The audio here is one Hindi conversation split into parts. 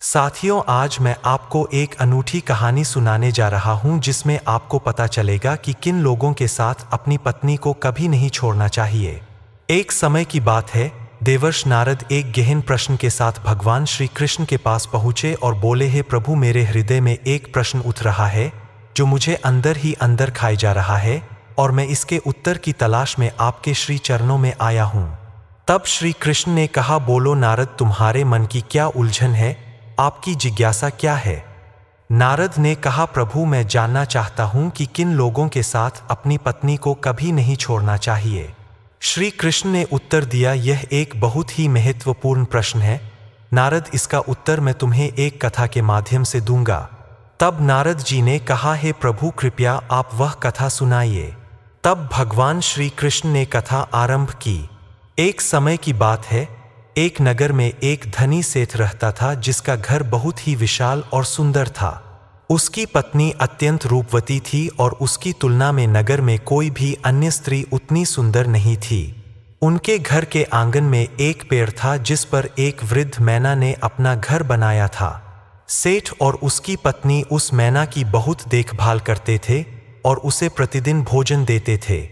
साथियों, आज मैं आपको एक अनूठी कहानी सुनाने जा रहा हूं जिसमें आपको पता चलेगा कि किन लोगों के साथ अपनी पत्नी को कभी नहीं छोड़ना चाहिए। एक समय की बात है, देवर्षि नारद एक गहन प्रश्न के साथ भगवान श्री कृष्ण के पास पहुंचे और बोले, हे प्रभु, मेरे हृदय में एक प्रश्न उठ रहा है जो मुझे अंदर ही अंदर खाए जा रहा है और मैं इसके उत्तर की तलाश में आपके श्री चरणों में आया हूं। तब श्री कृष्ण ने कहा, बोलो नारद, तुम्हारे मन की क्या उलझन है, आपकी जिज्ञासा क्या है? नारद ने कहा, प्रभु, मैं जानना चाहता हूं कि किन लोगों के साथ अपनी पत्नी को कभी नहीं छोड़ना चाहिए। श्री कृष्ण ने उत्तर दिया, यह एक बहुत ही महत्वपूर्ण प्रश्न है नारद, इसका उत्तर मैं तुम्हें एक कथा के माध्यम से दूंगा। तब नारद जी ने कहा, हे प्रभु, कृपया आप वह कथा सुनाइए। तब भगवान श्री कृष्ण ने कथा आरंभ की। एक समय की बात है, एक नगर में एक धनी सेठ रहता था जिसका घर बहुत ही विशाल और सुंदर था। उसकी पत्नी अत्यंत रूपवती थी और उसकी तुलना में नगर में कोई भी अन्य स्त्री उतनी सुंदर नहीं थी। उनके घर के आंगन में एक पेड़ था जिस पर एक वृद्ध मैना ने अपना घर बनाया था। सेठ और उसकी पत्नी उस मैना की बहुत देखभाल करते थे और उसे प्रतिदिन भोजन देते थे।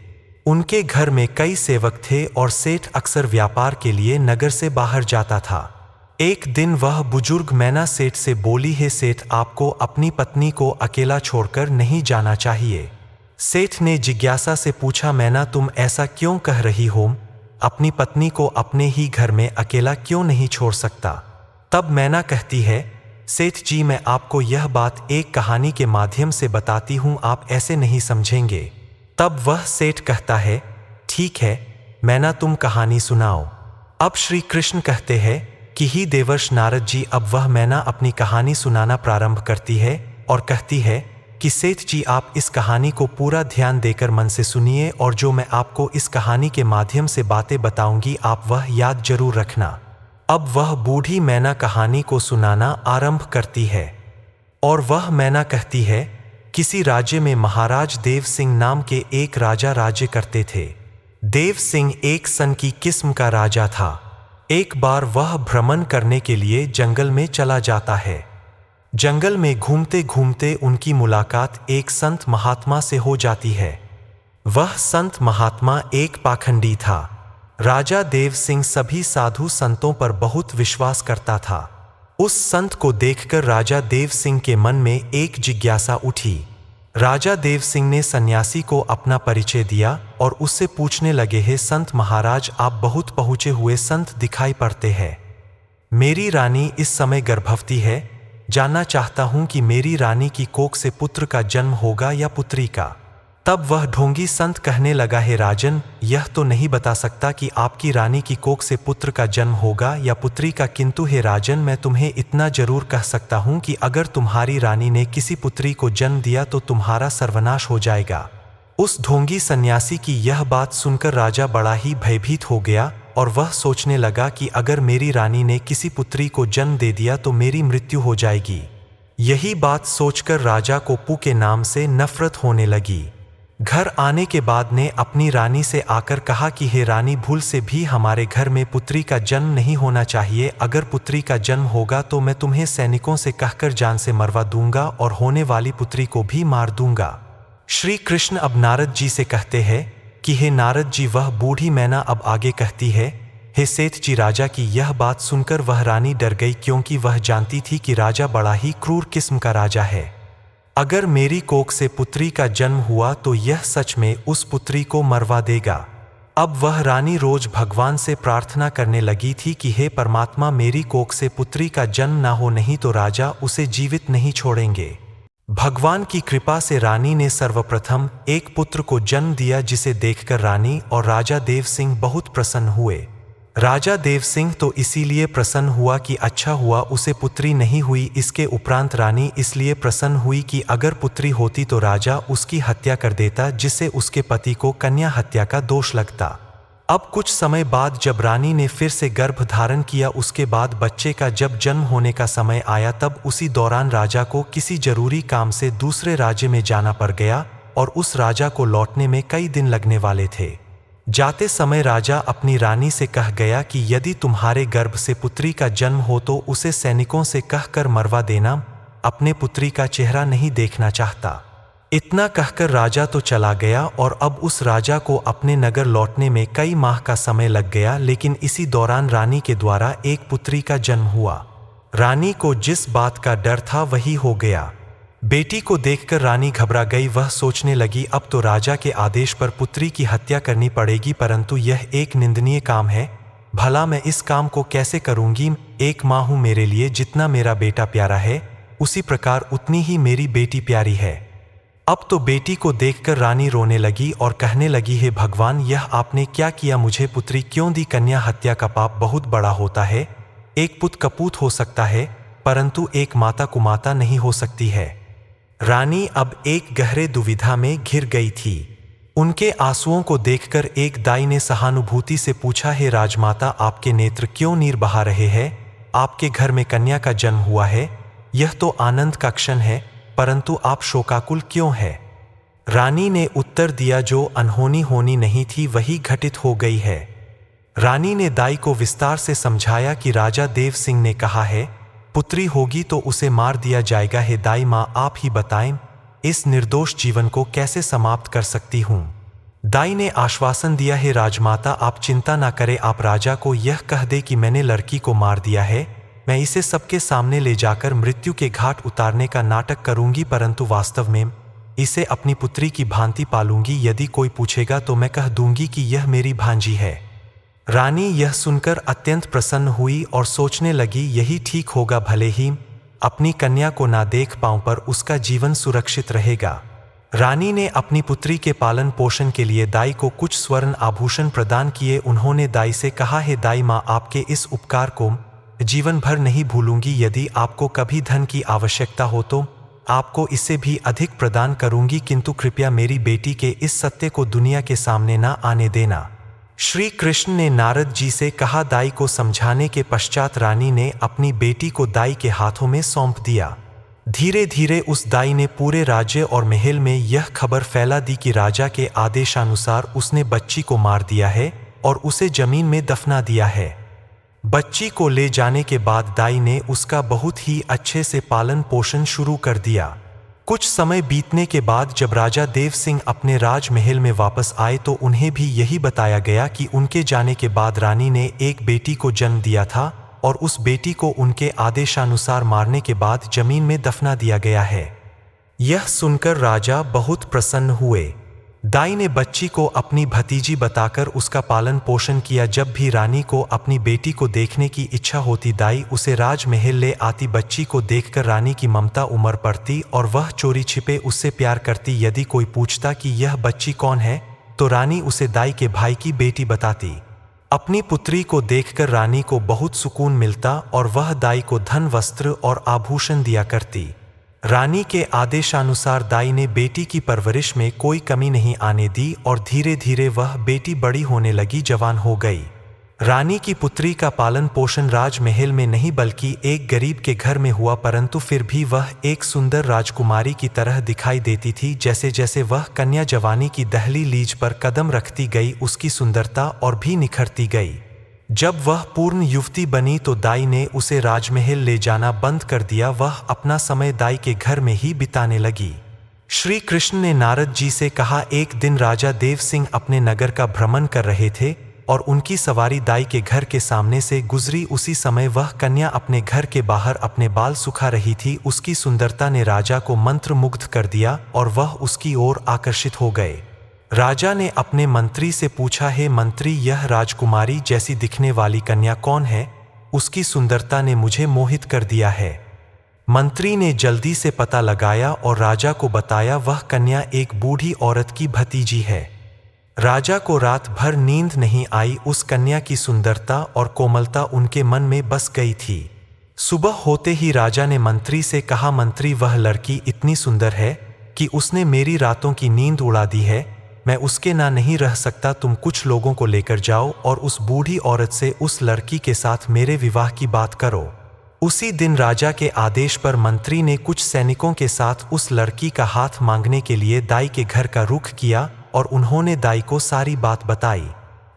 उनके घर में कई सेवक थे और सेठ अक्सर व्यापार के लिए नगर से बाहर जाता था। एक दिन वह बुजुर्ग मैना सेठ से बोली, हे सेठ, आपको अपनी पत्नी को अकेला छोड़कर नहीं जाना चाहिए। सेठ ने जिज्ञासा से पूछा, मैना, तुम ऐसा क्यों कह रही हो? अपनी पत्नी को अपने ही घर में अकेला क्यों नहीं छोड़ सकता? तब मैना कहती है, सेठ जी, मैं आपको यह बात एक कहानी के माध्यम से बताती हूँ, आप ऐसे नहीं समझेंगे। तब वह सेठ कहता है, ठीक है मैना, तुम कहानी सुनाओ। अब श्री कृष्ण कहते हैं कि ही देवर्षि नारद जी, अब वह मैना अपनी कहानी सुनाना प्रारंभ करती है और कहती है कि सेठ जी, आप इस कहानी को पूरा ध्यान देकर मन से सुनिए और जो मैं आपको इस कहानी के माध्यम से बातें बताऊंगी आप वह याद जरूर रखना। अब वह बूढ़ी मैना कहानी को सुनाना आरंभ करती है और वह मैना कहती है, किसी राज्य में महाराज देव सिंह नाम के एक राजा राज्य करते थे। देव सिंह एक सन की किस्म का राजा था। एक बार वह भ्रमण करने के लिए जंगल में चला जाता है। जंगल में घूमते घूमते उनकी मुलाकात एक संत महात्मा से हो जाती है। वह संत महात्मा एक पाखंडी था। राजा देव सिंह सभी साधु संतों पर बहुत विश्वास करता था। उस संत को देखकर राजा देव सिंह के मन में एक जिज्ञासा उठी। राजा देव सिंह ने सन्यासी को अपना परिचय दिया और उससे पूछने लगे, हे संत महाराज, आप बहुत पहुंचे हुए संत दिखाई पड़ते हैं। मेरी रानी इस समय गर्भवती है। जानना चाहता हूं कि मेरी रानी की कोख से पुत्र का जन्म होगा या पुत्री का। तब वह ढोंगी संत कहने लगा, हे राजन, यह तो नहीं बता सकता कि आपकी रानी की कोख से पुत्र का जन्म होगा या पुत्री का, किंतु हे राजन, मैं तुम्हें इतना जरूर कह सकता हूं कि अगर तुम्हारी रानी ने किसी पुत्री को जन्म दिया तो तुम्हारा सर्वनाश हो जाएगा। उस ढोंगी सन्यासी की यह बात सुनकर राजा बड़ा ही भयभीत हो गया और वह सोचने लगा कि अगर मेरी रानी ने किसी पुत्री को जन्म दे दिया तो मेरी मृत्यु हो जाएगी। यही बात सोचकर राजा को पू के नाम से नफरत होने लगी। घर आने के बाद ने अपनी रानी से आकर कहा कि हे रानी, भूल से भी हमारे घर में पुत्री का जन्म नहीं होना चाहिए। अगर पुत्री का जन्म होगा तो मैं तुम्हें सैनिकों से कहकर जान से मरवा दूंगा और होने वाली पुत्री को भी मार दूंगा। श्री कृष्ण अब नारद जी से कहते हैं कि हे नारद जी, वह बूढ़ी मैना अब आगे कहती है, हे सेठ जी, राजा की यह बात सुनकर वह रानी डर गई क्योंकि वह जानती थी कि राजा बड़ा ही क्रूर किस्म का राजा है। अगर मेरी कोख से पुत्री का जन्म हुआ तो यह सच में उस पुत्री को मरवा देगा। अब वह रानी रोज भगवान से प्रार्थना करने लगी थी कि हे परमात्मा, मेरी कोख से पुत्री का जन्म ना हो, नहीं तो राजा उसे जीवित नहीं छोड़ेंगे। भगवान की कृपा से रानी ने सर्वप्रथम एक पुत्र को जन्म दिया जिसे देखकर रानी और राजा देव सिंह बहुत प्रसन्न हुए। राजा देव सिंह तो इसीलिए प्रसन्न हुआ कि अच्छा हुआ उसे पुत्री नहीं हुई। इसके उपरांत रानी इसलिए प्रसन्न हुई कि अगर पुत्री होती तो राजा उसकी हत्या कर देता, जिससे उसके पति को कन्या हत्या का दोष लगता। अब कुछ समय बाद जब रानी ने फिर से गर्भ धारण किया, उसके बाद बच्चे का जब जन्म होने का समय आया तब उसी दौरान राजा को किसी जरूरी काम से दूसरे राज्य में जाना पड़ गया और उस राजा को लौटने में कई दिन लगने वाले थे। जाते समय राजा अपनी रानी से कह गया कि यदि तुम्हारे गर्भ से पुत्री का जन्म हो तो उसे सैनिकों से कहकर मरवा देना, अपने पुत्री का चेहरा नहीं देखना चाहता। इतना कहकर राजा तो चला गया और अब उस राजा को अपने नगर लौटने में कई माह का समय लग गया, लेकिन इसी दौरान रानी के द्वारा एक पुत्री का जन्म हुआ। रानी को जिस बात का डर था वही हो गया। बेटी को देखकर रानी घबरा गई। वह सोचने लगी अब तो राजा के आदेश पर पुत्री की हत्या करनी पड़ेगी, परंतु यह एक निंदनीय काम है। भला मैं इस काम को कैसे करूंगी? एक माँ हूं मेरे लिए, जितना मेरा बेटा प्यारा है उसी प्रकार उतनी ही मेरी बेटी प्यारी है। अब तो बेटी को देखकर रानी रोने लगी और कहने लगी, हे भगवान, यह आपने क्या किया? मुझे पुत्री क्यों दी? कन्या हत्या का पाप बहुत बड़ा होता है। एक पुत कपूत हो सकता है, परंतु एक माता कुमाता नहीं हो सकती है। रानी अब एक गहरे दुविधा में घिर गई थी। उनके आंसुओं को देखकर एक दाई ने सहानुभूति से पूछा, हे राजमाता, आपके नेत्र क्यों नीर बहा रहे हैं? आपके घर में कन्या का जन्म हुआ है, यह तो आनंद का क्षण है, परंतु आप शोकाकुल क्यों है? रानी ने उत्तर दिया, जो अनहोनी होनी नहीं थी वही घटित हो गई है। रानी ने दाई को विस्तार से समझाया कि राजा देव सिंह ने कहा है पुत्री होगी तो उसे मार दिया जाएगा। हे दाई माँ, आप ही बताएं, इस निर्दोष जीवन को कैसे समाप्त कर सकती हूँ? दाई ने आश्वासन दिया, हे राजमाता, आप चिंता ना करें। आप राजा को यह कह दे कि मैंने लड़की को मार दिया है। मैं इसे सबके सामने ले जाकर मृत्यु के घाट उतारने का नाटक करूंगी, परंतु वास्तव में इसे अपनी पुत्री की भांति पालूंगी। यदि कोई पूछेगा तो मैं कह दूंगी कि यह मेरी भांजी है। रानी यह सुनकर अत्यंत प्रसन्न हुई और सोचने लगी, यही ठीक होगा। भले ही अपनी कन्या को ना देख पाऊं, पर उसका जीवन सुरक्षित रहेगा। रानी ने अपनी पुत्री के पालन पोषण के लिए दाई को कुछ स्वर्ण आभूषण प्रदान किए। उन्होंने दाई से कहा, हे दाई माँ, आपके इस उपकार को जीवन भर नहीं भूलूंगी। यदि आपको कभी धन की आवश्यकता हो तो आपको इससे भी अधिक प्रदान करूंगी, किंतु कृपया मेरी बेटी के इस सत्य को दुनिया के सामने ना आने देना। श्री कृष्ण ने नारद जी से कहा। दाई को समझाने के पश्चात रानी ने अपनी बेटी को दाई के हाथों में सौंप दिया। धीरे धीरे उस दाई ने पूरे राज्य और महल में यह खबर फैला दी कि राजा के आदेशानुसार उसने बच्ची को मार दिया है और उसे जमीन में दफना दिया है। बच्ची को ले जाने के बाद दाई ने उसका बहुत ही अच्छे से पालन पोषण शुरू कर दिया। कुछ समय बीतने के बाद जब राजा देव सिंह अपने राजमहल में वापस आए तो उन्हें भी यही बताया गया कि उनके जाने के बाद रानी ने एक बेटी को जन्म दिया था और उस बेटी को उनके आदेशानुसार मारने के बाद जमीन में दफना दिया गया है। यह सुनकर राजा बहुत प्रसन्न हुए। दाई ने बच्ची को अपनी भतीजी बताकर उसका पालन पोषण किया। जब भी रानी को अपनी बेटी को देखने की इच्छा होती, दाई उसे राजमहल ले आती। बच्ची को देखकर रानी की ममता उमड़ पड़ती और वह चोरी छिपे उससे प्यार करती। यदि कोई पूछता कि यह बच्ची कौन है तो रानी उसे दाई के भाई की बेटी बताती। अपनी पुत्री को देखकर रानी को बहुत सुकून मिलता और वह दाई को धन, वस्त्र और आभूषण दिया करती। रानी के आदेशानुसार दाई ने बेटी की परवरिश में कोई कमी नहीं आने दी और धीरे धीरे वह बेटी बड़ी होने लगी, जवान हो गई। रानी की पुत्री का पालन पोषण राजमहल में नहीं बल्कि एक गरीब के घर में हुआ, परंतु फिर भी वह एक सुंदर राजकुमारी की तरह दिखाई देती थी। जैसे जैसे वह कन्या जवानी की दहली लीज पर कदम रखती गई, उसकी सुंदरता और भी निखरती गई। जब वह पूर्ण युवती बनी तो दाई ने उसे राजमहल ले जाना बंद कर दिया। वह अपना समय दाई के घर में ही बिताने लगी। श्री कृष्ण ने नारद जी से कहा, एक दिन राजा देव सिंह अपने नगर का भ्रमण कर रहे थे और उनकी सवारी दाई के घर के सामने से गुजरी। उसी समय वह कन्या अपने घर के बाहर अपने बाल सुखा रही थी। उसकी सुंदरता ने राजा को मंत्रमुग्ध कर दिया और वह उसकी ओर आकर्षित हो गए। राजा ने अपने मंत्री से पूछा, हे मंत्री, यह राजकुमारी जैसी दिखने वाली कन्या कौन है? उसकी सुंदरता ने मुझे मोहित कर दिया है। मंत्री ने जल्दी से पता लगाया और राजा को बताया, वह कन्या एक बूढ़ी औरत की भतीजी है। राजा को रात भर नींद नहीं आई। उस कन्या की सुंदरता और कोमलता उनके मन में बस गई थी। सुबह होते ही राजा ने मंत्री से कहा, मंत्री, वह लड़की इतनी सुंदर है कि उसने मेरी रातों की नींद उड़ा दी है। मैं उसके ना नहीं रह सकता। तुम कुछ लोगों को लेकर जाओ और उस बूढ़ी औरत से उस लड़की के साथ मेरे विवाह की बात करो। उसी दिन राजा के आदेश पर मंत्री ने कुछ सैनिकों के साथ उस लड़की का हाथ मांगने के लिए दाई के घर का रुख किया और उन्होंने दाई को सारी बात बताई।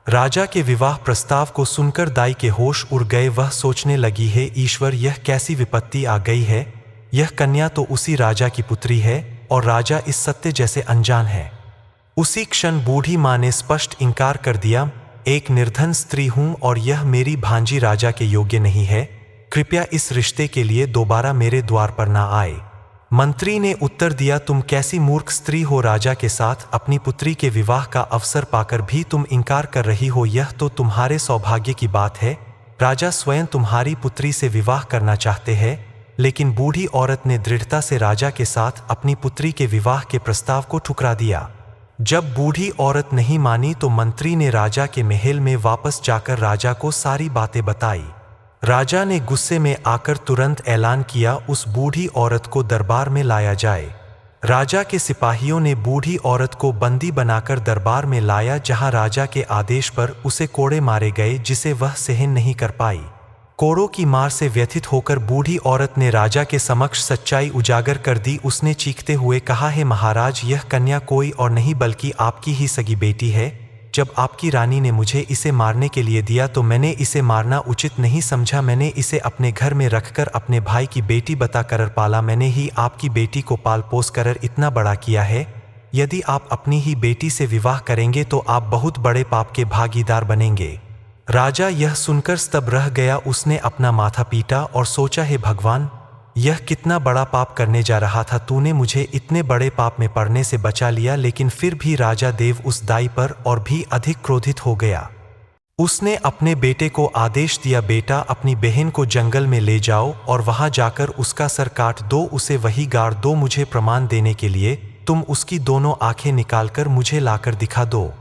राजा के विवाह प्रस्ताव को सुनकर दाई के होश उड़ गए। वह सोचने लगी है, ईश्वर, यह कैसी विपत्ति आ गई है। यह कन्या तो उसी राजा की पुत्री है और राजा इस सत्य जैसे अनजान है। उसी क्षण बूढ़ी माँ ने स्पष्ट इनकार कर दिया, एक निर्धन स्त्री हूं और यह मेरी भांजी राजा के योग्य नहीं है। कृपया इस रिश्ते के लिए दोबारा मेरे द्वार पर ना आए। मंत्री ने उत्तर दिया, तुम कैसी मूर्ख स्त्री हो। राजा के साथ अपनी पुत्री के विवाह का अवसर पाकर भी तुम इनकार कर रही हो। यह तो तुम्हारे सौभाग्य की बात है। राजा स्वयं तुम्हारी पुत्री से विवाह करना चाहते हैं। लेकिन बूढ़ी औरत ने दृढ़ता से राजा के साथ अपनी पुत्री के विवाह के प्रस्ताव को ठुकरा दिया। जब बूढ़ी औरत नहीं मानी तो मंत्री ने राजा के महल में वापस जाकर राजा को सारी बातें बताई। राजा ने गुस्से में आकर तुरंत ऐलान किया, उस बूढ़ी औरत को दरबार में लाया जाए। राजा के सिपाहियों ने बूढ़ी औरत को बंदी बनाकर दरबार में लाया, जहां राजा के आदेश पर उसे कोड़े मारे गए, जिसे वह सहन नहीं कर पाई। कोड़ों की मार से व्यथित होकर बूढ़ी औरत ने राजा के समक्ष सच्चाई उजागर कर दी। उसने चीखते हुए कहा, है महाराज, यह कन्या कोई और नहीं बल्कि आपकी ही सगी बेटी है। जब आपकी रानी ने मुझे इसे मारने के लिए दिया तो मैंने इसे मारना उचित नहीं समझा। मैंने इसे अपने घर में रखकर अपने भाई की बेटी बताकर पाला। मैंने ही आपकी बेटी को पाल पोस कर इतना बड़ा किया है। यदि आप अपनी ही बेटी से विवाह करेंगे तो आप बहुत बड़े पाप के भागीदार बनेंगे। राजा यह सुनकर स्तब्ध रह गया। उसने अपना माथा पीटा और सोचा, हे भगवान, यह कितना बड़ा पाप करने जा रहा था। तूने मुझे इतने बड़े पाप में पड़ने से बचा लिया। लेकिन फिर भी राजा देव उस दाई पर और भी अधिक क्रोधित हो गया। उसने अपने बेटे को आदेश दिया, बेटा, अपनी बहन को जंगल में ले जाओ और वहां जाकर उसका सर काट दो, उसे वही गाड़ दो। मुझे प्रमाण देने के लिए तुम उसकी दोनों आंखें निकालकर मुझे लाकर दिखा दो।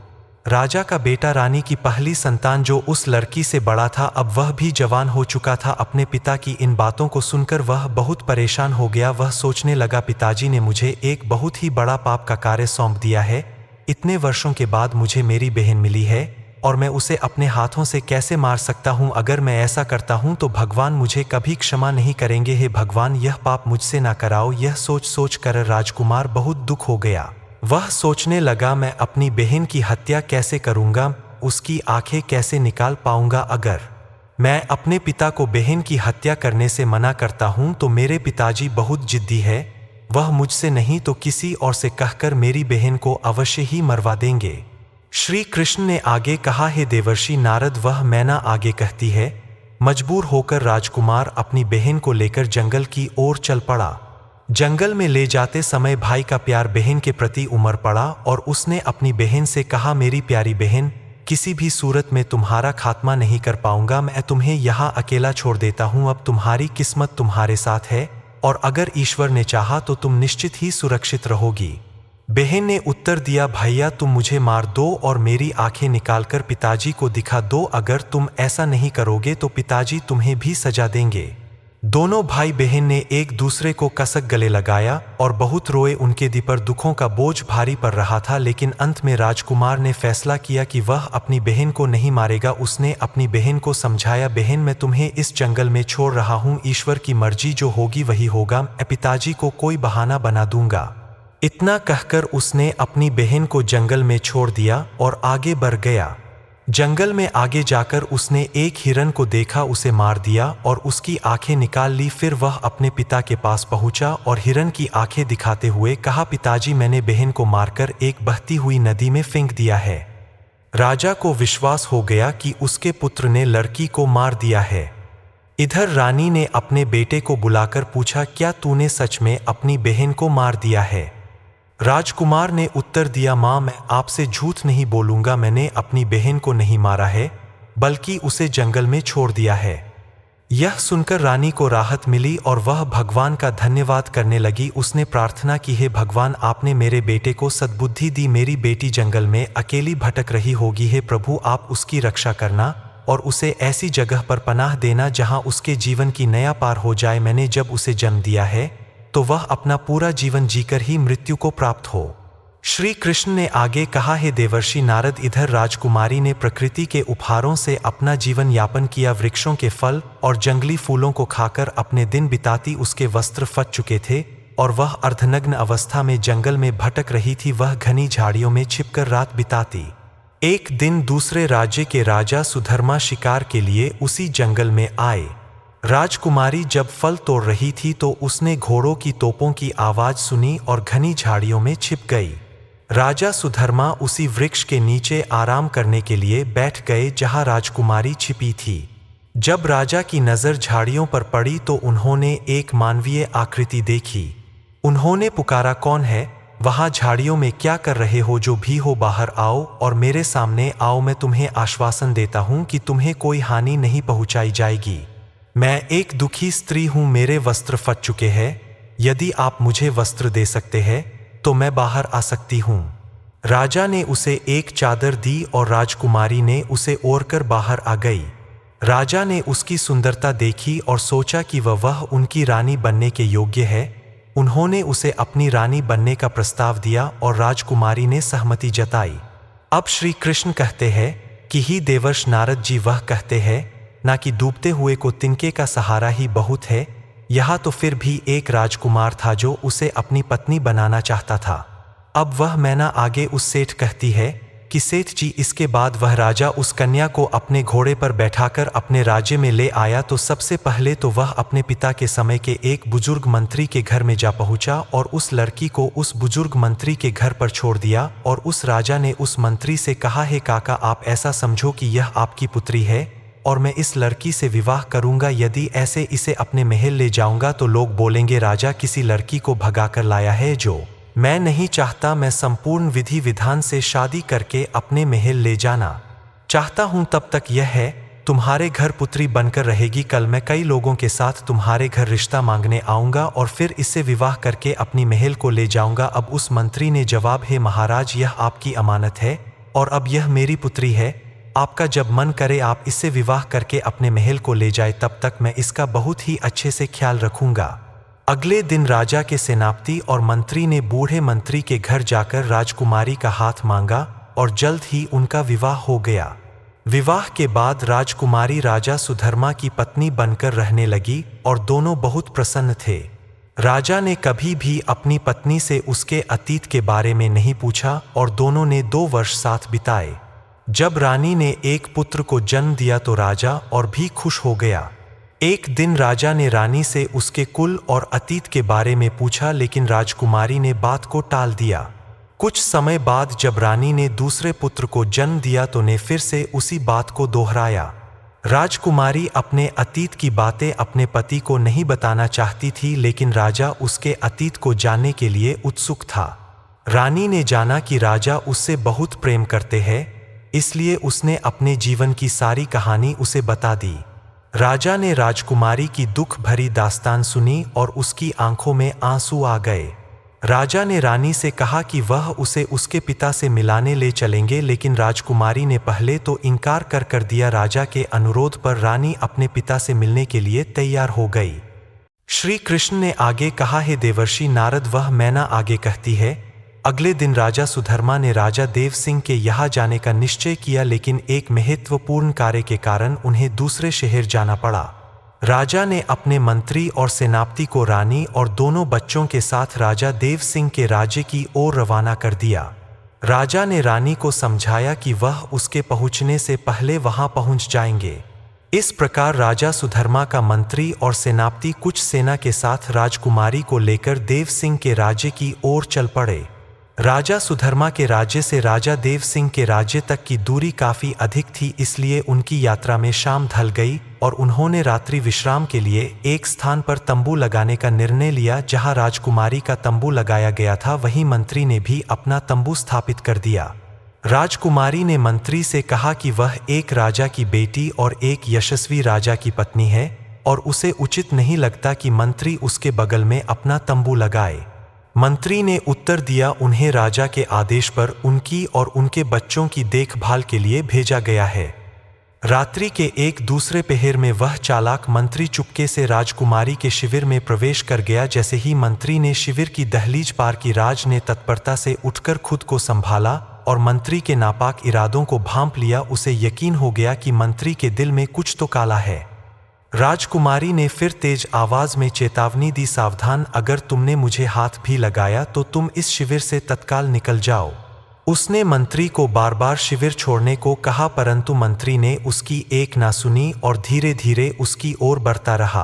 राजा का बेटा, रानी की पहली संतान, जो उस लड़की से बड़ा था, अब वह भी जवान हो चुका था। अपने पिता की इन बातों को सुनकर वह बहुत परेशान हो गया। वह सोचने लगा, पिताजी ने मुझे एक बहुत ही बड़ा पाप का कार्य सौंप दिया है। इतने वर्षों के बाद मुझे मेरी बहन मिली है और मैं उसे अपने हाथों से कैसे मार सकता हूँ। अगर मैं ऐसा करता हूँ तो भगवान मुझे कभी क्षमा नहीं करेंगे। हे भगवान, यह पाप मुझसे ना कराओ। यह सोच सोच कर राजकुमार बहुत दुख हो गया। वह सोचने लगा, मैं अपनी बहन की हत्या कैसे करूंगा, उसकी आंखें कैसे निकाल पाऊंगा। अगर मैं अपने पिता को बहन की हत्या करने से मना करता हूं तो मेरे पिताजी बहुत जिद्दी है। वह मुझसे नहीं तो किसी और से कहकर मेरी बहन को अवश्य ही मरवा देंगे। श्री कृष्ण ने आगे कहा, हे देवर्षि नारद, वह मैना आगे कहती है। मजबूर होकर राजकुमार अपनी बहन को लेकर जंगल की ओर चल पड़ा। जंगल में ले जाते समय भाई का प्यार बहन के प्रति उमड़ पड़ा और उसने अपनी बहन से कहा, मेरी प्यारी बहन, किसी भी सूरत में तुम्हारा खात्मा नहीं कर पाऊंगा। मैं तुम्हें यहाँ अकेला छोड़ देता हूँ। अब तुम्हारी किस्मत तुम्हारे साथ है और अगर ईश्वर ने चाहा तो तुम निश्चित ही सुरक्षित रहोगी। बहन ने उत्तर दिया, भैया, तुम मुझे मार दो और मेरी आंखें निकालकर पिताजी को दिखा दो। अगर तुम ऐसा नहीं करोगे तो पिताजी तुम्हें भी सजा देंगे। दोनों भाई बहन ने एक दूसरे को कसक गले लगाया और बहुत रोए। उनके दिल पर दुखों का बोझ भारी पड़ रहा था। लेकिन अंत में राजकुमार ने फैसला किया कि वह अपनी बहन को नहीं मारेगा। उसने अपनी बहन को समझाया, बहन, मैं तुम्हें इस जंगल में छोड़ रहा हूँ। ईश्वर की मर्जी जो होगी वही होगा। मैं पिताजी को कोई बहाना बना दूंगा। इतना कहकर उसने अपनी बहन को जंगल में छोड़ दिया और आगे बढ़ गया। जंगल में आगे जाकर उसने एक हिरन को देखा, उसे मार दिया और उसकी आंखें निकाल ली। फिर वह अपने पिता के पास पहुंचा और हिरन की आंखें दिखाते हुए कहा, पिताजी, मैंने बहन को मारकर एक बहती हुई नदी में फेंक दिया है। राजा को विश्वास हो गया कि उसके पुत्र ने लड़की को मार दिया है। इधर रानी ने अपने बेटे को बुलाकर पूछा, क्या तूने सच में अपनी बहन को मार दिया है? राजकुमार ने उत्तर दिया, माँ, मैं आपसे झूठ नहीं बोलूंगा। मैंने अपनी बहन को नहीं मारा है बल्कि उसे जंगल में छोड़ दिया है। यह सुनकर रानी को राहत मिली और वह भगवान का धन्यवाद करने लगी। उसने प्रार्थना की, हे भगवान, आपने मेरे बेटे को सद्बुद्धि दी। मेरी बेटी जंगल में अकेली भटक रही होगी। हे प्रभु, आप उसकी रक्षा करना और उसे ऐसी जगह पर पनाह देना जहां उसके जीवन की नया पार हो जाए। मैंने जब उसे जन्म दिया है तो वह अपना पूरा जीवन जीकर ही मृत्यु को प्राप्त हो। श्री कृष्ण ने आगे कहा, हे देवर्षि नारद, इधर राजकुमारी ने प्रकृति के उपहारों से अपना जीवन यापन किया। वृक्षों के फल और जंगली फूलों को खाकर अपने दिन बिताती। उसके वस्त्र फट चुके थे और वह अर्धनग्न अवस्था में जंगल में भटक रही थी। वह घनी झाड़ियों में छिपकर रात बिताती। एक दिन दूसरे राज्य के राजा सुधर्मा शिकार के लिए उसी जंगल में आए। राजकुमारी जब फल तोड़ रही थी तो उसने घोड़ों की तोपों की आवाज सुनी और घनी झाड़ियों में छिप गई। राजा सुधर्मा उसी वृक्ष के नीचे आराम करने के लिए बैठ गए जहां राजकुमारी छिपी थी। जब राजा की नजर झाड़ियों पर पड़ी तो उन्होंने एक मानवीय आकृति देखी। उन्होंने पुकारा, कौन है वहां झाड़ियों में, क्या कर रहे हो? जो भी हो बाहर आओ और मेरे सामने आओ। मैं तुम्हें आश्वासन देता हूं कि तुम्हें कोई हानि नहीं पहुंचाई जाएगी। मैं एक दुखी स्त्री हूं, मेरे वस्त्र फट चुके हैं। यदि आप मुझे वस्त्र दे सकते हैं तो मैं बाहर आ सकती हूं। राजा ने उसे एक चादर दी और राजकुमारी ने उसे ओढ़कर बाहर आ गई। राजा ने उसकी सुंदरता देखी और सोचा कि वह उनकी रानी बनने के योग्य है। उन्होंने उसे अपनी रानी बनने का प्रस्ताव दिया और राजकुमारी ने सहमति जताई। अब श्री कृष्ण कहते हैं कि ही देवर्ष नारद जी वह कहते हैं ना कि डूबते हुए को तिनके का सहारा ही बहुत है। यह तो फिर भी एक राजकुमार था जो उसे अपनी पत्नी बनाना चाहता था। अब वह मैना आगे उस सेठ कहती है कि सेठ जी, इसके बाद वह राजा उस कन्या को अपने घोड़े पर बैठाकर अपने राज्य में ले आया। तो सबसे पहले तो वह अपने पिता के समय के एक बुजुर्ग मंत्री के घर में जा पहुंचा और उस लड़की को उस बुजुर्ग मंत्री के घर पर छोड़ दिया। और उस राजा ने उस मंत्री से कहा, हे काका, आप ऐसा समझो कि यह आपकी पुत्री है और मैं इस लड़की से विवाह करूंगा। यदि ऐसे इसे अपने महल ले जाऊंगा तो लोग बोलेंगे राजा किसी लड़की को भगाकर लाया है, जो मैं नहीं चाहता। मैं संपूर्ण विधि विधान से शादी करके अपने महल ले जाना चाहता हूं। तब तक यह है, तुम्हारे घर पुत्री बनकर रहेगी। कल मैं कई लोगों के साथ तुम्हारे घर रिश्ता मांगने आऊंगा और फिर इससे विवाह करके अपनी महल को ले जाऊंगा। अब उस मंत्री ने जवाब, हे महाराज, यह आपकी अमानत है और अब यह मेरी पुत्री है। आपका जब मन करे आप इससे विवाह करके अपने महल को ले जाए, तब तक मैं इसका बहुत ही अच्छे से ख्याल रखूंगा। अगले दिन राजा के सेनापति और मंत्री ने बूढ़े मंत्री के घर जाकर राजकुमारी का हाथ मांगा और जल्द ही उनका विवाह हो गया। विवाह के बाद राजकुमारी राजा सुधर्मा की पत्नी बनकर रहने लगी और दोनों बहुत प्रसन्न थे। राजा ने कभी भी अपनी पत्नी से उसके अतीत के बारे में नहीं पूछा और दोनों ने 2 वर्ष साथ बिताए। जब रानी ने एक पुत्र को जन्म दिया तो राजा और भी खुश हो गया। एक दिन राजा ने रानी से उसके कुल और अतीत के बारे में पूछा, लेकिन राजकुमारी ने बात को टाल दिया। कुछ समय बाद जब रानी ने दूसरे पुत्र को जन्म दिया तो ने फिर से उसी बात को दोहराया। राजकुमारी अपने अतीत की बातें अपने पति को नहीं बताना चाहती थी, लेकिन राजा उसके अतीत को जानने के लिए उत्सुक था। रानी ने जाना कि राजा उससे बहुत प्रेम करते हैं, इसलिए उसने अपने जीवन की सारी कहानी उसे बता दी। राजा ने राजकुमारी की दुख भरी दास्तान सुनी और उसकी आंखों में आंसू आ गए। राजा ने रानी से कहा कि वह उसे उसके पिता से मिलाने ले चलेंगे, लेकिन राजकुमारी ने पहले तो इनकार कर दिया। राजा के अनुरोध पर रानी अपने पिता से मिलने के लिए तैयार हो गई। श्री कृष्ण ने आगे कहा, हे देवर्षि नारद, वह मैना आगे कहती है। अगले दिन राजा सुधर्मा ने राजा देव सिंह के यहाँ जाने का निश्चय किया, लेकिन एक महत्वपूर्ण कार्य के कारण उन्हें दूसरे शहर जाना पड़ा। राजा ने अपने मंत्री और सेनापति को रानी और दोनों बच्चों के साथ राजा देव सिंह के राज्य की ओर रवाना कर दिया। राजा ने रानी को समझाया कि वह उसके पहुंचने से पहले वहां पहुंच जाएंगे। इस प्रकार राजा सुधर्मा का मंत्री और सेनापति कुछ सेना के साथ राजकुमारी को लेकर देव सिंह के राज्य की ओर चल पड़े। राजा सुधर्मा के राज्य से राजा देव सिंह के राज्य तक की दूरी काफी अधिक थी, इसलिए उनकी यात्रा में शाम ढल गई और उन्होंने रात्रि विश्राम के लिए एक स्थान पर तंबू लगाने का निर्णय लिया। जहां राजकुमारी का तंबू लगाया गया था, वहीं मंत्री ने भी अपना तंबू स्थापित कर दिया। राजकुमारी ने मंत्री से कहा कि वह एक राजा की बेटी और एक यशस्वी राजा की पत्नी है और उसे उचित नहीं लगता कि मंत्री उसके बगल में अपना तंबू लगाए। मंत्री ने उत्तर दिया, उन्हें राजा के आदेश पर उनकी और उनके बच्चों की देखभाल के लिए भेजा गया है। रात्रि के एक दूसरे पहर में वह चालाक मंत्री चुपके से राजकुमारी के शिविर में प्रवेश कर गया। जैसे ही मंत्री ने शिविर की दहलीज पार की, राज ने तत्परता से उठकर खुद को संभाला और मंत्री के नापाक इरादों को भांप लिया। उसे यकीन हो गया कि मंत्री के दिल में कुछ तो काला है। राजकुमारी ने फिर तेज आवाज में चेतावनी दी, सावधान, अगर तुमने मुझे हाथ भी लगाया तो तुम इस शिविर से तत्काल निकल जाओ। उसने मंत्री को बार बार शिविर छोड़ने को कहा, परंतु मंत्री ने उसकी एक ना सुनी और धीरे धीरे उसकी ओर बढ़ता रहा।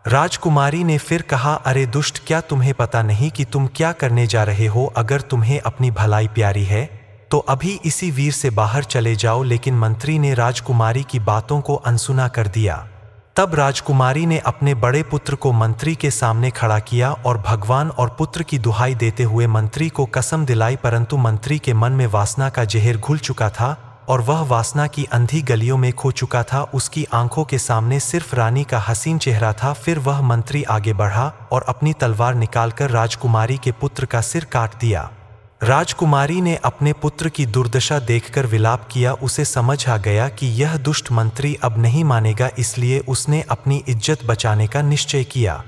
राजकुमारी ने फिर कहा, अरे दुष्ट, क्या तुम्हें पता नहीं कि तुम क्या करने जा रहे हो? अगर तुम्हें अपनी भलाई प्यारी है तो अभी इसी वीर से बाहर चले जाओ। लेकिन मंत्री ने राजकुमारी की बातों को अनसुना कर दिया। तब राजकुमारी ने अपने बड़े पुत्र को मंत्री के सामने खड़ा किया और भगवान और पुत्र की दुहाई देते हुए मंत्री को कसम दिलाई, परंतु मंत्री के मन में वासना का जहर घुल चुका था और वह वासना की अंधी गलियों में खो चुका था। उसकी आंखों के सामने सिर्फ रानी का हसीन चेहरा था। फिर वह मंत्री आगे बढ़ा और अपनी तलवार निकालकर राजकुमारी के पुत्र का सिर काट दिया। राजकुमारी ने अपने पुत्र की दुर्दशा देखकर विलाप किया। उसे समझ आ गया कि यह दुष्ट मंत्री अब नहीं मानेगा, इसलिए उसने अपनी इज्जत बचाने का निश्चय किया।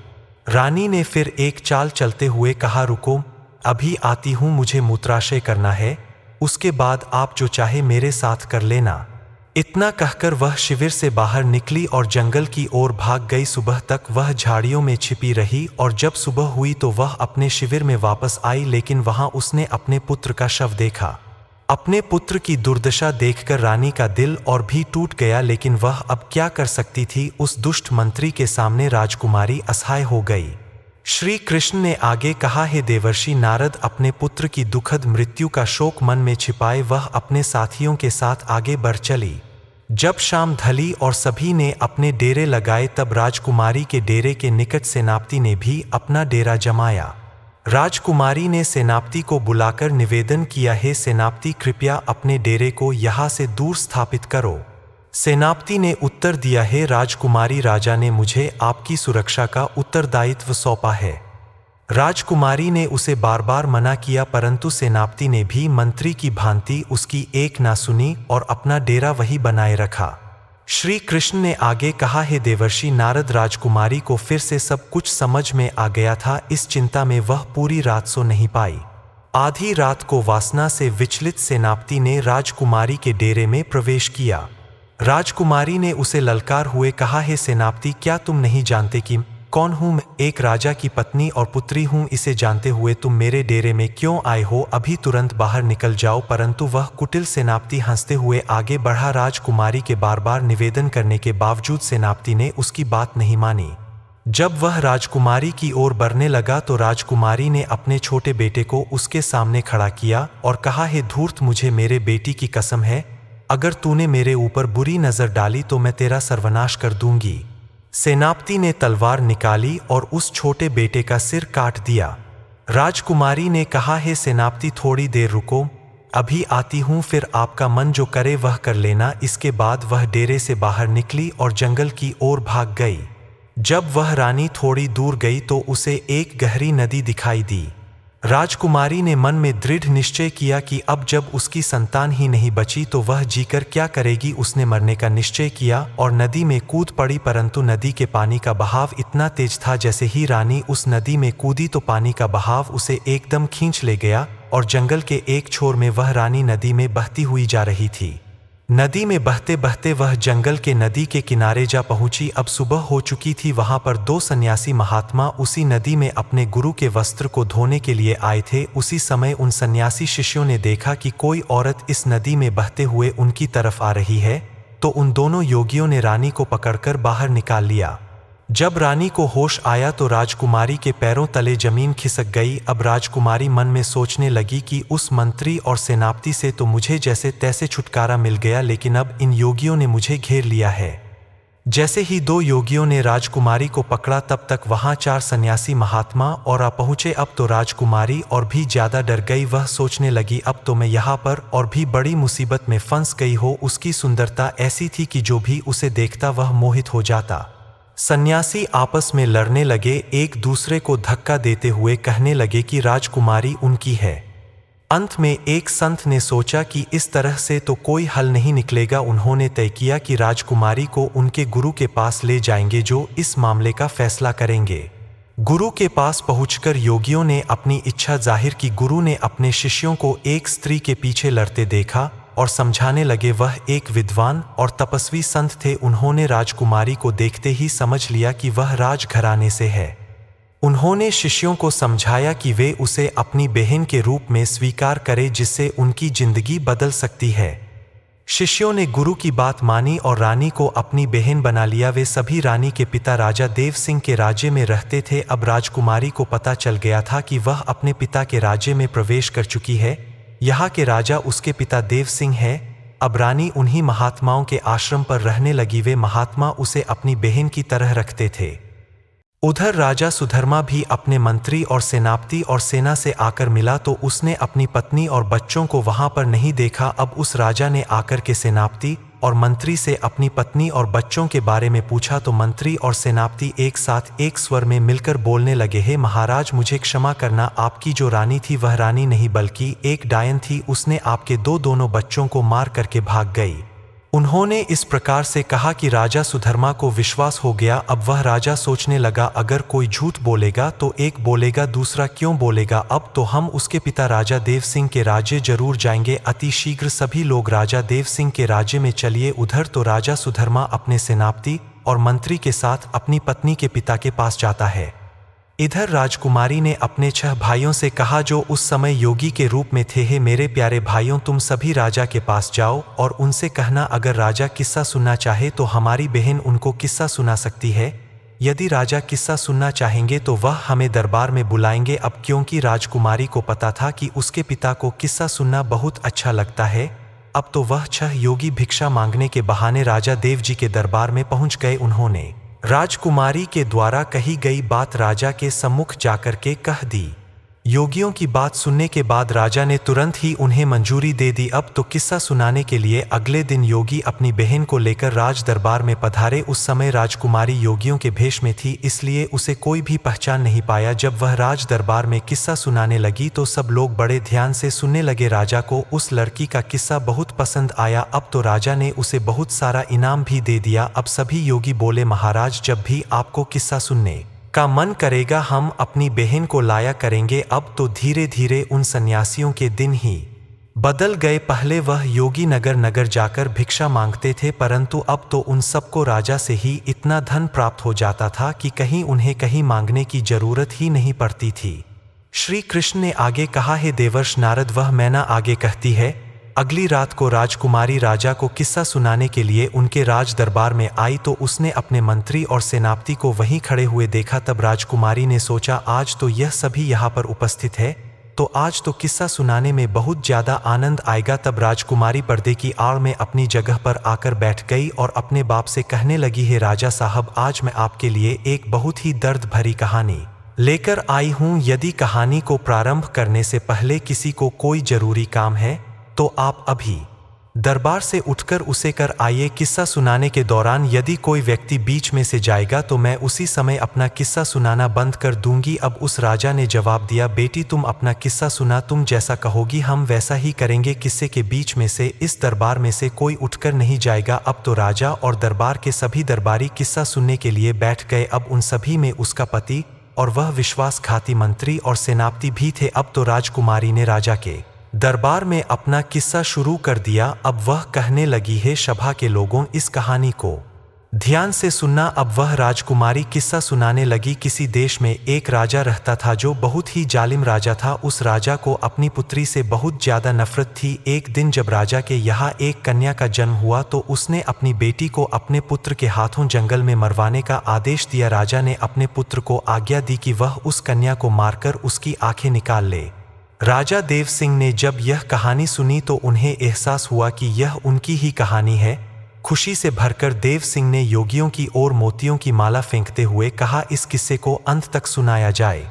रानी ने फिर एक चाल चलते हुए कहा, रुको, अभी आती हूँ, मुझे मूत्राशय करना है, उसके बाद आप जो चाहे मेरे साथ कर लेना। इतना कहकर वह शिविर से बाहर निकली और जंगल की ओर भाग गई। सुबह तक वह झाड़ियों में छिपी रही और जब सुबह हुई तो वह अपने शिविर में वापस आई, लेकिन वहां उसने अपने पुत्र का शव देखा। अपने पुत्र की दुर्दशा देखकर रानी का दिल और भी टूट गया, लेकिन वह अब क्या कर सकती थी? उस दुष्ट मंत्री के सामने राजकुमारी असहाय हो गई। श्री कृष्ण ने आगे कहा, हे देवर्षि नारद, अपने पुत्र की दुखद मृत्यु का शोक मन में छिपाए वह अपने साथियों के साथ आगे बढ़ चली। जब शाम ढली और सभी ने अपने डेरे लगाए, तब राजकुमारी के डेरे के निकट सेनापति ने भी अपना डेरा जमाया। राजकुमारी ने सेनापति को बुलाकर निवेदन किया, हे सेनापति, कृपया अपने डेरे को यहाँ से दूर स्थापित करो। सेनापति ने उत्तर दिया, हे राजकुमारी, राजा ने मुझे आपकी सुरक्षा का उत्तरदायित्व सौंपा है। राजकुमारी ने उसे बार बार मना किया, परंतु सेनापति ने भी मंत्री की भांति उसकी एक ना सुनी और अपना डेरा वही बनाए रखा। श्री कृष्ण ने आगे कहा, हे देवर्षि नारद, राजकुमारी को फिर से सब कुछ समझ में आ गया था। इस चिंता में वह पूरी रात सो नहीं पाई। आधी रात को वासना से विचलित सेनापति ने राजकुमारी के डेरे में प्रवेश किया। राजकुमारी ने उसे ललकार हुए कहा, हे सेनापति, क्या तुम नहीं जानते कि कौन हूँ मैं? एक राजा की पत्नी और पुत्री हूँ। इसे जानते हुए तुम मेरे डेरे में क्यों आए हो? अभी तुरंत बाहर निकल जाओ। परंतु वह कुटिल सेनापति हंसते हुए आगे बढ़ा। राजकुमारी के बार बार निवेदन करने के बावजूद सेनापति ने उसकी बात नहीं मानी। जब वह राजकुमारी की ओर बढ़ने लगा तो राजकुमारी ने अपने छोटे बेटे को उसके सामने खड़ा किया और कहा, हे धूर्त, मुझे मेरे बेटी की कसम है, अगर तूने मेरे ऊपर बुरी नजर डाली तो मैं तेरा सर्वनाश कर दूंगी। सेनापति ने तलवार निकाली और उस छोटे बेटे का सिर काट दिया। राजकुमारी ने कहा, हे सेनापति, थोड़ी देर रुको, अभी आती हूँ, फिर आपका मन जो करे वह कर लेना। इसके बाद वह डेरे से बाहर निकली और जंगल की ओर भाग गई। जब वह रानी थोड़ी दूर गई तो उसे एक गहरी नदी दिखाई दी। राजकुमारी ने मन में दृढ़ निश्चय किया कि अब जब उसकी संतान ही नहीं बची तो वह जीकर क्या करेगी। उसने मरने का निश्चय किया और नदी में कूद पड़ी, परंतु नदी के पानी का बहाव इतना तेज था, जैसे ही रानी उस नदी में कूदी तो पानी का बहाव उसे एकदम खींच ले गया और जंगल के एक छोर में वह रानी नदी में बहती हुई जा रही थी। नदी में बहते बहते वह जंगल के नदी के किनारे जा पहुंची। अब सुबह हो चुकी थी। वहां पर दो सन्यासी महात्मा उसी नदी में अपने गुरु के वस्त्र को धोने के लिए आए थे। उसी समय उन सन्यासी शिष्यों ने देखा कि कोई औरत इस नदी में बहते हुए उनकी तरफ आ रही है, तो उन दोनों योगियों ने रानी को पकड़कर बाहर निकाल लिया। जब रानी को होश आया तो राजकुमारी के पैरों तले जमीन खिसक गई। अब राजकुमारी मन में सोचने लगी कि उस मंत्री और सेनापति से तो मुझे जैसे तैसे छुटकारा मिल गया, लेकिन अब इन योगियों ने मुझे घेर लिया है। जैसे ही दो योगियों ने राजकुमारी को पकड़ा तब तक वहां 4 सन्यासी महात्मा और आ पहुंचे। अब तो राजकुमारी और भी ज्यादा डर गई। वह सोचने लगी, अब तो मैं यहाँ पर और भी बड़ी मुसीबत में फंस गई हो। उसकी सुंदरता ऐसी थी कि जो भी उसे देखता वह मोहित हो जाता। सन्यासी आपस में लड़ने लगे, एक दूसरे को धक्का देते हुए कहने लगे कि राजकुमारी उनकी है। अंत में एक संत ने सोचा कि इस तरह से तो कोई हल नहीं निकलेगा। उन्होंने तय किया कि राजकुमारी को उनके गुरु के पास ले जाएंगे, जो इस मामले का फैसला करेंगे। गुरु के पास पहुंचकर योगियों ने अपनी इच्छा जाहिर की। गुरु ने अपने शिष्यों को एक स्त्री के पीछे लड़ते देखा और समझाने लगे। वह एक विद्वान और तपस्वी संत थे। उन्होंने राजकुमारी को देखते ही समझ लिया कि वह राजघराने से है। उन्होंने शिष्यों को समझाया कि वे उसे अपनी बहन के रूप में स्वीकार करें जिससे उनकी जिंदगी बदल सकती है। शिष्यों ने गुरु की बात मानी और रानी को अपनी बहन बना लिया। वे सभी रानी के पिता राजा देव सिंह के राज्य में रहते थे। अब राजकुमारी को पता चल गया था कि वह अपने पिता के राज्य में प्रवेश कर चुकी है। यहाँ के राजा उसके पिता देव सिंह है। अब रानी उन्हीं महात्माओं के आश्रम पर रहने लगी। वे महात्मा उसे अपनी बहन की तरह रखते थे। उधर राजा सुधर्मा भी अपने मंत्री और सेनापति और सेना से आकर मिला तो उसने अपनी पत्नी और बच्चों को वहां पर नहीं देखा। अब उस राजा ने आकर के सेनापति और मंत्री से अपनी पत्नी और बच्चों के बारे में पूछा तो मंत्री और सेनापति एक साथ एक स्वर में मिलकर बोलने लगे, हे महाराज, मुझे क्षमा करना, आपकी जो रानी थी वह रानी नहीं बल्कि एक डायन थी। उसने आपके दोनों बच्चों को मार करके भाग गई। उन्होंने इस प्रकार से कहा कि राजा सुधर्मा को विश्वास हो गया। अब वह राजा सोचने लगा, अगर कोई झूठ बोलेगा तो एक बोलेगा, दूसरा क्यों बोलेगा, अब तो हम उसके पिता राजा देव सिंह के राज्य जरूर जाएंगे। अति शीघ्र सभी लोग राजा देव सिंह के राज्य में चलिए। उधर तो राजा सुधर्मा अपने सेनापति और मंत्री के साथ अपनी पत्नी के पिता के पास जाता है। इधर राजकुमारी ने अपने 6 भाइयों से कहा जो उस समय योगी के रूप में थे, हे मेरे प्यारे भाइयों, तुम सभी राजा के पास जाओ और उनसे कहना अगर राजा किस्सा सुनना चाहे तो हमारी बहन उनको किस्सा सुना सकती है। यदि राजा किस्सा सुनना चाहेंगे तो वह हमें दरबार में बुलाएंगे। अब क्योंकि राजकुमारी को पता था कि उसके पिता को किस्सा सुनना बहुत अच्छा लगता है, अब तो वह 6 योगी भिक्षा मांगने के बहाने राजा देव जी के दरबार में पहुंच गए। उन्होंने राजकुमारी के द्वारा कही गई बात राजा के सम्मुख जाकर के कह दी। योगियों की बात सुनने के बाद राजा ने तुरंत ही उन्हें मंजूरी दे दी। अब तो किस्सा सुनाने के लिए अगले दिन योगी अपनी बहन को लेकर राज दरबार में पधारे। उस समय राजकुमारी योगियों के भेष में थी, इसलिए उसे कोई भी पहचान नहीं पाया। जब वह राज दरबार में किस्सा सुनाने लगी तो सब लोग बड़े ध्यान से सुनने लगे। राजा को उस लड़की का किस्सा बहुत पसंद आया। अब तो राजा ने उसे बहुत सारा इनाम भी दे दिया। अब सभी योगी बोले, महाराज, जब भी आपको किस्सा सुनने का मन करेगा हम अपनी बहन को लाया करेंगे। अब तो धीरे धीरे उन सन्यासियों के दिन ही बदल गए। पहले वह योगी नगर नगर जाकर भिक्षा मांगते थे, परंतु अब तो उन सबको राजा से ही इतना धन प्राप्त हो जाता था कि कहीं उन्हें कहीं मांगने की जरूरत ही नहीं पड़ती थी। श्री कृष्ण ने आगे कहा, हे देवर्ष नारद, वह मैना आगे कहती है। अगली रात को राजकुमारी राजा को किस्सा सुनाने के लिए उनके राज दरबार में आई तो उसने अपने मंत्री और सेनापति को वहीं खड़े हुए देखा। तब राजकुमारी ने सोचा, आज तो यह सभी यहाँ पर उपस्थित है तो आज तो किस्सा सुनाने में बहुत ज्यादा आनंद आएगा। तब राजकुमारी पर्दे की आड़ में अपनी जगह पर आकर बैठ गई और अपने बाप से कहने लगी, हे राजा साहब, आज मैं आपके लिए एक बहुत ही दर्द भरी कहानी लेकर आई हूँ। यदि कहानी को प्रारंभ करने से पहले किसी को कोई जरूरी काम है तो आप अभी दरबार से उठकर उसे कर आइए। किस्सा सुनाने के दौरान यदि कोई व्यक्ति बीच में से जाएगा तो मैं उसी समय अपना किस्सा सुनाना बंद कर दूंगी। अब उस राजा ने जवाब दिया, बेटी, तुम अपना किस्सा सुना, तुम जैसा कहोगी हम वैसा ही करेंगे। किस्से के बीच में से इस दरबार में से कोई उठकर नहीं जाएगा। अब तो राजा और दरबार के सभी दरबारी किस्सा सुनने के लिए बैठ गए। अब उन सभी में उसका पति और वह विश्वासघाती मंत्री और सेनापति भी थे। अब तो राजकुमारी ने राजा के दरबार में अपना किस्सा शुरू कर दिया। अब वह कहने लगी, है सभा के लोगों, इस कहानी को ध्यान से सुनना। अब वह राजकुमारी किस्सा सुनाने लगी। किसी देश में एक राजा रहता था जो बहुत ही जालिम राजा था। उस राजा को अपनी पुत्री से बहुत ज्यादा नफरत थी। एक दिन जब राजा के यहाँ एक कन्या का जन्म हुआ तो उसने अपनी बेटी को अपने पुत्र के हाथों जंगल में मरवाने का आदेश दिया। राजा ने अपने पुत्र को आज्ञा दी कि वह उस कन्या को मारकर उसकी आंखें निकाल ले। राजा देव सिंह ने जब यह कहानी सुनी तो उन्हें एहसास हुआ कि यह उनकी ही कहानी है। खुशी से भरकर देव सिंह ने योगियों की ओर मोतियों की माला फेंकते हुए कहा, इस किस्से को अंत तक सुनाया जाए।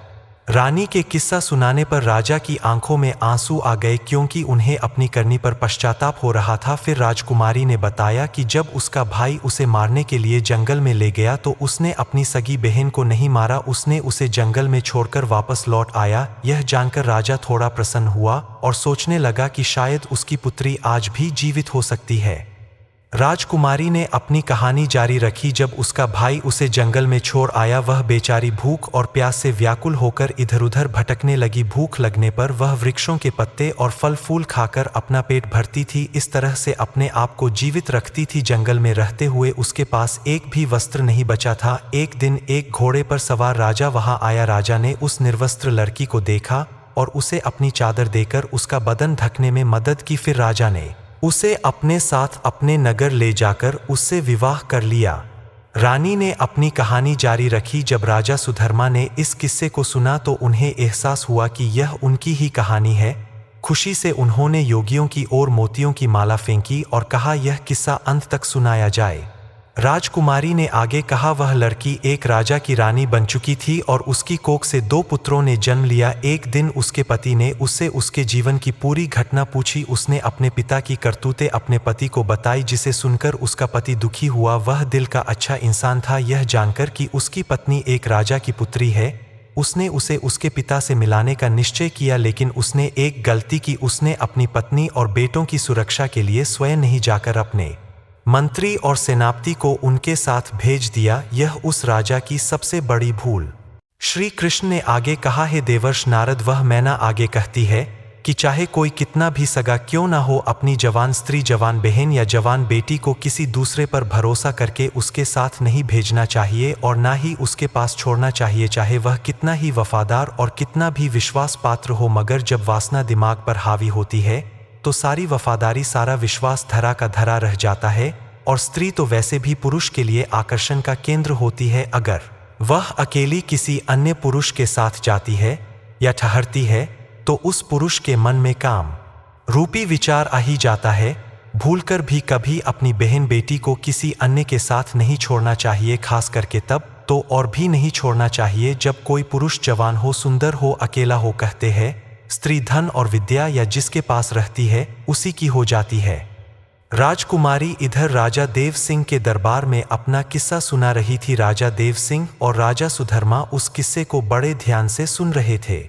रानी के किस्सा सुनाने पर राजा की आंखों में आंसू आ गए क्योंकि उन्हें अपनी करनी पर पश्चाताप हो रहा था। फिर राजकुमारी ने बताया कि जब उसका भाई उसे मारने के लिए जंगल में ले गया तो उसने अपनी सगी बहन को नहीं मारा, उसने उसे जंगल में छोड़कर वापस लौट आया। यह जानकर राजा थोड़ा प्रसन्न हुआ और सोचने लगा कि शायद उसकी पुत्री आज भी जीवित हो सकती है। राजकुमारी ने अपनी कहानी जारी रखी। जब उसका भाई उसे जंगल में छोड़ आया, वह बेचारी भूख और प्यास से व्याकुल होकर इधर उधर भटकने लगी। भूख लगने पर वह वृक्षों के पत्ते और फल फूल खाकर अपना पेट भरती थी। इस तरह से अपने आप को जीवित रखती थी। जंगल में रहते हुए उसके पास एक भी वस्त्र नहीं बचा था। एक दिन एक घोड़े पर सवार राजा वहां आया। राजा ने उस निर्वस्त्र लड़की को देखा और उसे अपनी चादर देकर उसका बदन ढकने में मदद की। फिर राजा ने उसे अपने साथ अपने नगर ले जाकर उससे विवाह कर लिया। रानी ने अपनी कहानी जारी रखी। जब राजा सुधर्मा ने इस किस्से को सुना तो उन्हें एहसास हुआ कि यह उनकी ही कहानी है। खुशी से उन्होंने योगियों की ओर मोतियों की माला फेंकी और कहा, यह किस्सा अंत तक सुनाया जाए। राजकुमारी ने आगे कहा, वह लड़की एक राजा की रानी बन चुकी थी और उसकी कोख से 2 पुत्रों ने जन्म लिया। एक दिन उसके पति ने उससे उसके जीवन की पूरी घटना पूछी। उसने अपने पिता की करतूतें अपने पति को बताई, जिसे सुनकर उसका पति दुखी हुआ। वह दिल का अच्छा इंसान था। यह जानकर कि उसकी पत्नी एक राजा की पुत्री है, उसने उसे उसके पिता से मिलाने का निश्चय किया। लेकिन उसने एक गलती की, उसने अपनी पत्नी और बेटों की सुरक्षा के लिए स्वयं नहीं जाकर अपने मंत्री और सेनापति को उनके साथ भेज दिया। यह उस राजा की सबसे बड़ी भूल। श्री कृष्ण ने आगे कहा, हे देवर्ष नारद, वह मैना आगे कहती है कि चाहे कोई कितना भी सगा क्यों ना हो, अपनी जवान स्त्री, जवान बहन या जवान बेटी को किसी दूसरे पर भरोसा करके उसके साथ नहीं भेजना चाहिए और ना ही उसके पास छोड़ना चाहिए, चाहे वह कितना ही वफादार और कितना भी विश्वास पात्र हो। मगर जब वासना दिमाग पर हावी होती है तो सारी वफादारी, सारा विश्वास धरा का धरा रह जाता है। और स्त्री तो वैसे भी पुरुष के लिए आकर्षण का केंद्र होती है। अगर वह अकेली किसी अन्य पुरुष के साथ जाती है या ठहरती है तो उस पुरुष के मन में काम रूपी विचार आ ही जाता है। भूलकर भी कभी अपनी बहन बेटी को किसी अन्य के साथ नहीं छोड़ना चाहिए, खास करके तब तो और भी नहीं छोड़ना चाहिए जब कोई पुरुष जवान हो, सुंदर हो, अकेला हो। कहते हैं स्त्री धन और विद्या या जिसके पास रहती है उसी की हो जाती है। राजकुमारी इधर राजा देव सिंह के दरबार में अपना किस्सा सुना रही थी। राजा देव सिंह और राजा सुधर्मा उस किस्से को बड़े ध्यान से सुन रहे थे।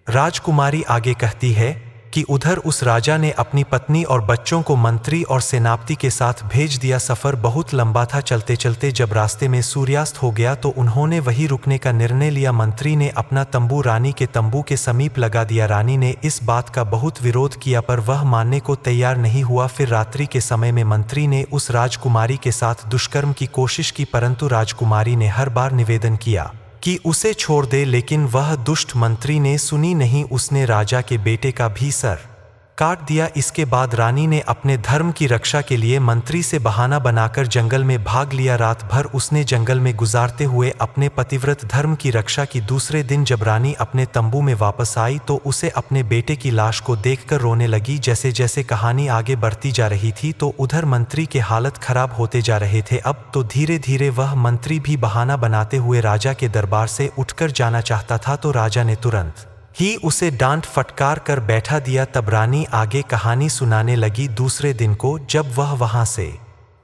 राजकुमारी आगे कहती है कि उधर उस राजा ने अपनी पत्नी और बच्चों को मंत्री और सेनापति के साथ भेज दिया। सफर बहुत लंबा था। चलते चलते जब रास्ते में सूर्यास्त हो गया तो उन्होंने वहीं रुकने का निर्णय लिया। मंत्री ने अपना तंबू रानी के तंबू के समीप लगा दिया। रानी ने इस बात का बहुत विरोध किया पर वह मानने को तैयार नहीं हुआ। फिर रात्रि के समय में मंत्री ने उस राजकुमारी के साथ दुष्कर्म की कोशिश की, परंतु राजकुमारी ने हर बार निवेदन किया कि उसे छोड़ दे, लेकिन वह दुष्ट मंत्री ने सुनी नहीं। उसने राजा के बेटे का भी सर काट दिया। इसके बाद रानी ने अपने धर्म की रक्षा के लिए मंत्री से बहाना बनाकर जंगल में भाग लिया। रात भर उसने जंगल में गुजारते हुए अपने पतिव्रत धर्म की रक्षा की। दूसरे दिन जब रानी अपने तंबू में वापस आई तो उसे अपने बेटे की लाश को देखकर रोने लगी। जैसे जैसे कहानी आगे बढ़ती जा रही थी तो उधर मंत्री के हालत खराब होते जा रहे थे। अब तो धीरे धीरे वह मंत्री भी बहाना बनाते हुए राजा के दरबार से उठकर जाना चाहता था तो राजा ने तुरंत ही उसे डांट फटकार कर बैठा दिया। तब रानी आगे कहानी सुनाने लगी। दूसरे दिन को जब वह वहां से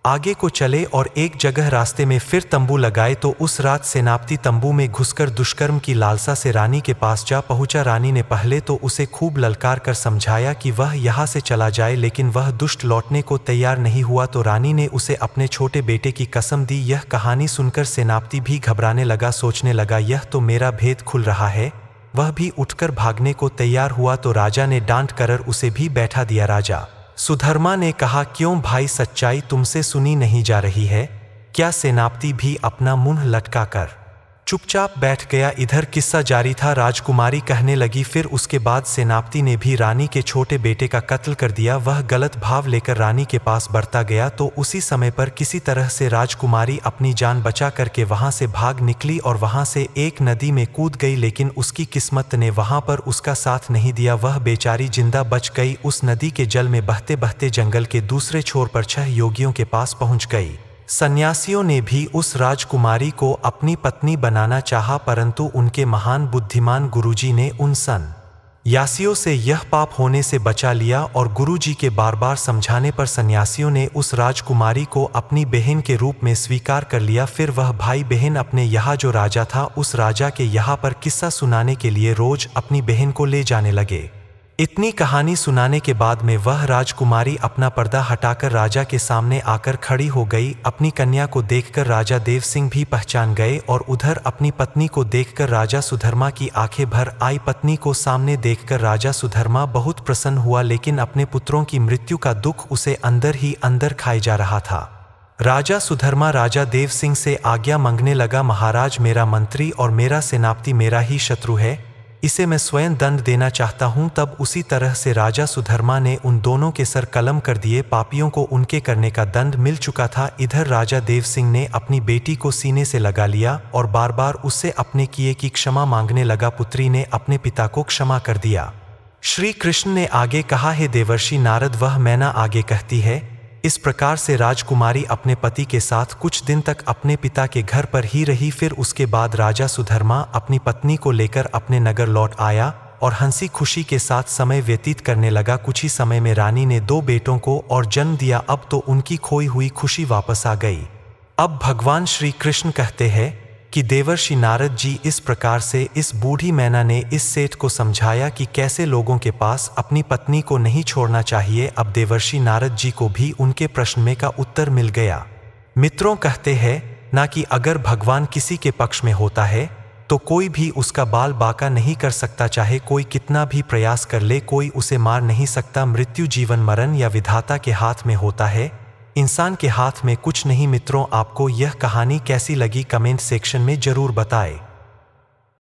आगे को चले और एक जगह रास्ते में फिर तंबू लगाए तो उस रात सेनापति तंबू में घुसकर दुष्कर्म की लालसा से रानी के पास जा पहुंचा। रानी ने पहले तो उसे खूब ललकार कर समझाया कि वह यहाँ से चला जाए, लेकिन वह दुष्ट लौटने को तैयार नहीं हुआ तो रानी ने उसे अपने छोटे बेटे की कसम दी। यह कहानी सुनकर सेनापति भी घबराने लगा, सोचने लगा यह तो मेरा भेद खुल रहा है। वह भी उठकर भागने को तैयार हुआ तो राजा ने डांट कर उसे भी बैठा दिया। राजा सुधर्मा ने कहा, क्यों भाई, सच्चाई तुमसे सुनी नहीं जा रही है क्या? सेनापति भी अपना मुंह लटकाकर चुपचाप बैठ गया। इधर किस्सा जारी था। राजकुमारी कहने लगी, फिर उसके बाद सेनापति ने भी रानी के छोटे बेटे का कत्ल कर दिया। वह गलत भाव लेकर रानी के पास बढ़ता गया तो उसी समय पर किसी तरह से राजकुमारी अपनी जान बचा करके वहां से भाग निकली और वहां से एक नदी में कूद गई, लेकिन उसकी किस्मत ने वहां पर उसका साथ नहीं दिया। वह बेचारी जिंदा बच गई। उस नदी के जल में बहते बहते जंगल के दूसरे छोर पर 6 योगियों के पास पहुंच गई। सन्यासियों ने भी उस राजकुमारी को अपनी पत्नी बनाना चाहा, परंतु उनके महान बुद्धिमान गुरुजी ने उन सन्यासियों से यह पाप होने से बचा लिया और गुरुजी के बार बार समझाने पर सन्यासियों ने उस राजकुमारी को अपनी बहन के रूप में स्वीकार कर लिया। फिर वह भाई बहन अपने यहाँ जो राजा था उस राजा के यहाँ पर किस्सा सुनाने के लिए रोज अपनी बहन को ले जाने लगे। इतनी कहानी सुनाने के बाद में वह राजकुमारी अपना पर्दा हटाकर राजा के सामने आकर खड़ी हो गई। अपनी कन्या को देखकर राजा देव सिंह भी पहचान गए और उधर अपनी पत्नी को देखकर राजा सुधर्मा की आंखें भर आई। पत्नी को सामने देखकर राजा सुधर्मा बहुत प्रसन्न हुआ, लेकिन अपने पुत्रों की मृत्यु का दुख उसे अंदर ही अंदर खाए जा रहा था। राजा सुधर्मा राजा देव सिंह से आज्ञा मांगने लगा, महाराज, मेरा मंत्री और मेरा सेनापति मेरा ही शत्रु है, इसे मैं स्वयं दंड देना चाहता हूं। तब उसी तरह से राजा सुधर्मा ने उन दोनों के सर कलम कर दिए। पापियों को उनके करने का दंड मिल चुका था। इधर राजा देव सिंह ने अपनी बेटी को सीने से लगा लिया और बार बार उससे अपने किए की क्षमा मांगने लगा। पुत्री ने अपने पिता को क्षमा कर दिया। श्री कृष्ण ने आगे कहा, हे देवर्षि नारद, वह मैना आगे कहती है। इस प्रकार से राजकुमारी अपने पति के साथ कुछ दिन तक अपने पिता के घर पर ही रही। फिर उसके बाद राजा सुधर्मा अपनी पत्नी को लेकर अपने नगर लौट आया और हंसी खुशी के साथ समय व्यतीत करने लगा। कुछ ही समय में रानी ने 2 बेटों को और जन्म दिया। अब तो उनकी खोई हुई खुशी वापस आ गई। अब भगवान श्री कृष्ण कहते हैं कि देवर्षि नारद जी, इस प्रकार से इस बूढ़ी मैना ने इस सेठ को समझाया कि कैसे लोगों के पास अपनी पत्नी को नहीं छोड़ना चाहिए। अब देवर्षि नारद जी को भी उनके प्रश्न में का उत्तर मिल गया। मित्रों, कहते हैं ना कि अगर भगवान किसी के पक्ष में होता है तो कोई भी उसका बाल बाका नहीं कर सकता। चाहे कोई कितना भी प्रयास कर ले, कोई उसे मार नहीं सकता। मृत्यु, जीवन, मरण या विधाता के हाथ में होता है, इंसान के हाथ में कुछ नहीं। मित्रों, आपको यह कहानी कैसी लगी कमेंट सेक्शन में जरूर बताएं।